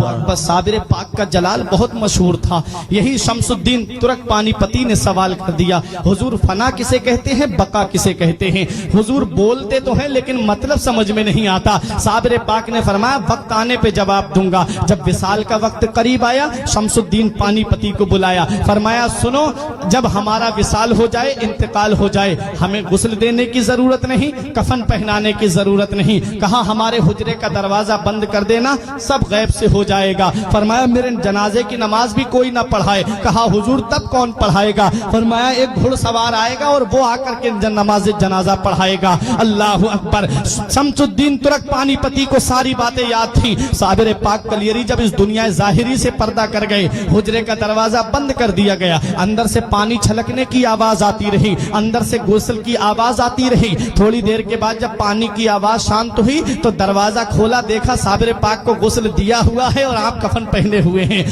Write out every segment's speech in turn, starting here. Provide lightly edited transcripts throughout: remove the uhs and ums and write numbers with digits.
अकबर। साबिर पाक का जलाल बहुत मशहूर था। यही शमसुद्दीन तुर्क पानीपती ने सवाल कर दिया, हुजूर फना किसे कहते हैं, बका किसे कहते हैं? हुजूर बोलते तो हैं लेकिन मतलब समझ में नहीं आता। साबिर पाक ने फरमाया वक्त आने पे जवाब दूंगा। जब विसाल का वक्त करीब आया, शमसुद्दीन पानीपती को बुलाया, फरमाया सुनो, जब हमारा विसाल हो जाए, इंतकाल हो जाए, हमें गुस्ल देने की जरूरत नहीं, कफन पहनाने की जरूरत नहीं। कहा हमारे हुजरे का दरवाजा बंद कर देना, सब गैब से हो जाएगा। फरमाया मेरे जनाजे की नमाज भी कोई ना पढ़ाए। कहा हुजूर तब कौन पढ़ाएगा? फरमाया एक घुड़सवार आएगा और वो आकर के नमाज जनाजा पढ़ाएगा। अल्लाह अकबर। शमसुद्दीन तुर्क पानीपती को सारी बातें याद थी। साबिर पाक कलियरी जब इस दुनिया ज़ाहिरी से पर्दा कर गए, हुजरे का दरवाजा बंद कर दिया गया, अंदर से पानी छलकने की आवाज आती रही, अंदर से गुस्ल की आवाज आती रही। थोड़ी देर के बाद जब पानी की आवाज शांत हुई तो दरवाजा खोला, देखा साबिर पाक को गुस्ल दिया हुआ है और आप कफन पहने हुए हैं।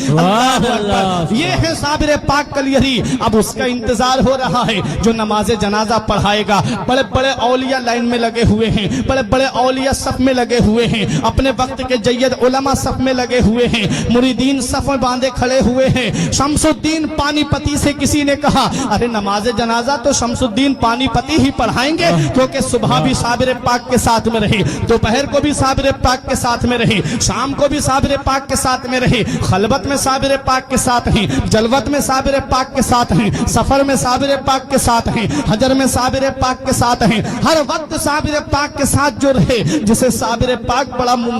ये है साबिर पाक कलियरी। अब उसका इंतजार हो रहा है जो नमाज जनाजा पढ़ाएगा। बड़े बड़े औलिया लाइन में लगे हुए हैं, बड़े बड़े औलिया सफ में लगे हुए हैं, अपने वक्त के जय्यद उलमा सफ में लगे हुए हैं, मुरीदीन सफ में बांधे खड़े हुए हैं। शमसुद्दीन पानीपती से किसी ने कहा अरे नमाज जनाजा तो शमसुद्दीन पानीपती ही पढ़ाएंगे, क्योंकि सुबह भी साबिर पाक के साथ में रहे, दोपहर को भी साबिर पाक के साथ में रहे, शाम को भी साबिर पाक के साथ में रहे, खलबत में साबिर पाक के साथ हैं, जलवत में साबिर पाक के साथ हैं, सफर में साबिर पाक के साथ हैं, हजर में साबिर पाक के साथ हैं। हर वक्त साबिर पाक के साथ जो रहे, जिसे साबिर पाक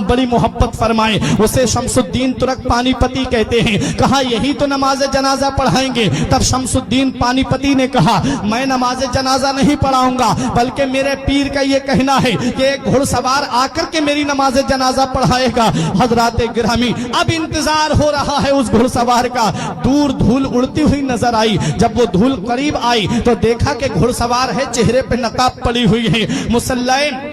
बड़ी मोहब्बत फरमाए, उसे शमसुद्दीन तुर्क पानीपती कहते हैं। कहा यही तो नमाज जनाजा पढ़ाएंगे। तब शमसुद्दीन पानीपती ने कहा मैं नमाज जनाजा नहीं पढ़ाऊंगा, बल्कि मेरे पीर का ये कहना है कि एक घुड़सवार आकर के मेरी नमाज जनाजा पढ़ाएगा। हजरात गिरामी, अब इंतजार हो रहा है उस घुड़सवार का। दूर धूल उड़ती हुई नजर आई। जब वो धूल करीब आई तो देखा कि घुड़सवार है, चेहरे पे नकाब पड़ी हुई है, मुसल्लाइन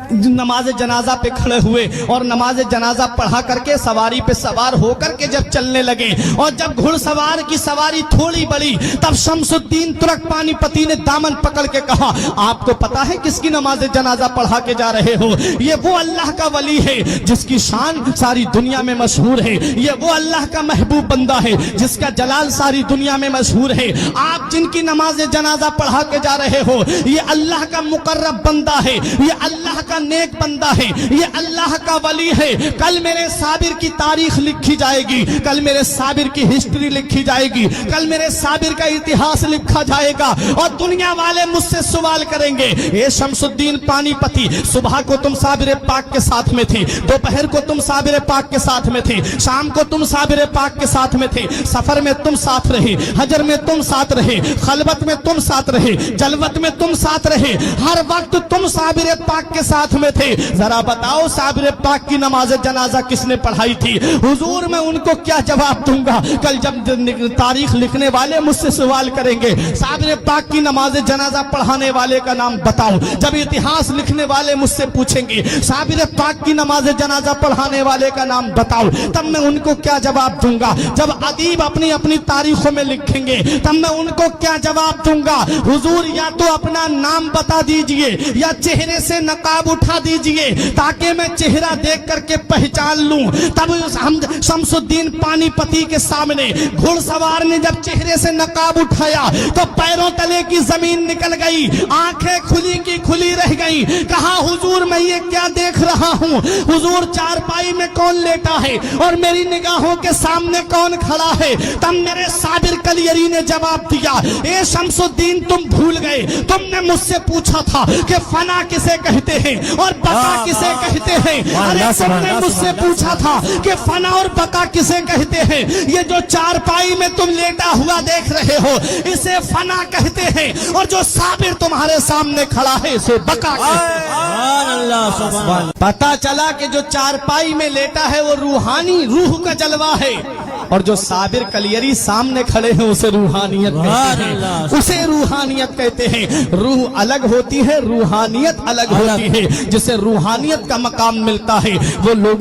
नमाज जनाजा पे खड़े हुए और नमाज जनाजा पढ़ा करके सवारी पे सवार होकर के जब चलने लगे, और जब घुड़सवार की सवारी थोड़ी बढ़ी, तब शमसुद्दीन तुर्क पानीपती ने दामन पकड़ के कहा आपको पता है किसकी नमाज जनाजा पढ़ा के जा रहे हो? ये वो अल्लाह का वली है जिसकी शान सारी दुनिया में मशहूर है, ये वो अल्लाह का महबूब बंदा है जिसका जलाल सारी दुनिया में मशहूर है। आप जिनकी नमाज जनाजा पढ़ा के जा रहे हो, ये अल्लाह का मुकर्रब बंदा है, ये अल्लाह का नेक बंदा है, ये अल्लाह का वली है। कल मेरे साबिर की तारीख लिखी जाएगी, कल मेरे साबिर की हिस्ट्री लिखी जाएगी, कल मेरे साबिर का इतिहास लिखा जाएगा और दुनिया वाले मुझसे सवाल करेंगे ये शमसुद्दीन पानीपती, सुबह को तुम साबिर पाक के साथ में थे, दोपहर को तुम साबिर पाक के साथ में थे, शाम को तुम साबिर पाक के साथ में थे, सफर में तुम साथ रहे, हजर में तुम साथ रहे, खलबत में तुम साथ रहे, जलवत में तुम साथ रहे, हर वक्त तुम साबिर पाक के साथ में थे। जरा बताओ साबिर पाक की नमाज जनाजा किसने पढ़ाई थी? हुजूर मैं उनको क्या जवाब दूंगा? कल जब तारीख लिखने वाले मुझसे सवाल करेंगे साबिर पाक की नमाज जनाजा पढ़ाने वाले का नाम बताओ, जब इतिहास लिखने वाले मुझसे पूछेंगे साबिर पाक की नमाज जनाजा पढ़ाने वाले का नाम बताओ, तब मैं उनको क्या जवाब दूंगा? जब अदीब अपनी अपनी तारीखों में लिखेंगे तब मैं उनको क्या जवाब दूंगा? हुजूर या तो अपना नाम बता दीजिए या चेहरे से नकाब उठा दीजिए ताकि मैं चेहरा देख करके पहचान लूं। तब हम शमसुद्दीन पानीपती के सामने घुड़सवार ने जब चेहरे से नकाब उठाया तो पैरों तले की जमीन निकल गई, आंखें खुली की खुली रह गई। कहा हुजूर मैं ये क्या देख रहा हूँ? हुजूर चारपाई में कौन लेटा है और मेरी निगाहों के सामने कौन खड़ा है? तब मेरे साबिर कलियरी ने जवाब दिया ए शमसुद्दीन तुम भूल गए, तुमने मुझसे पूछा था कि फना किसे कहते हैं और बका किसे कहते हैं। अरे तुमने मुझसे पूछा था कि फना और बका किसे कहते हैं। ये जो चारपाई में तुम लेटा हुआ देख रहे हो इसे फना कहते हैं और जो साबिर तुम्हारे सामने खड़ा है इसे बका कहते हैं। पता चला कि जो चारपाई में लेटा है वो रूहानी रूह का जलवा है और जो साबिर कलियरी सामने खड़े हैं उसे रूहानियत कहते हैं, उसे रूहानियत कहते हैं। रूह अलग होती है, रूहानियत अलग होती है। जिसे रूहानियत का मकाम मिलता है वो लोग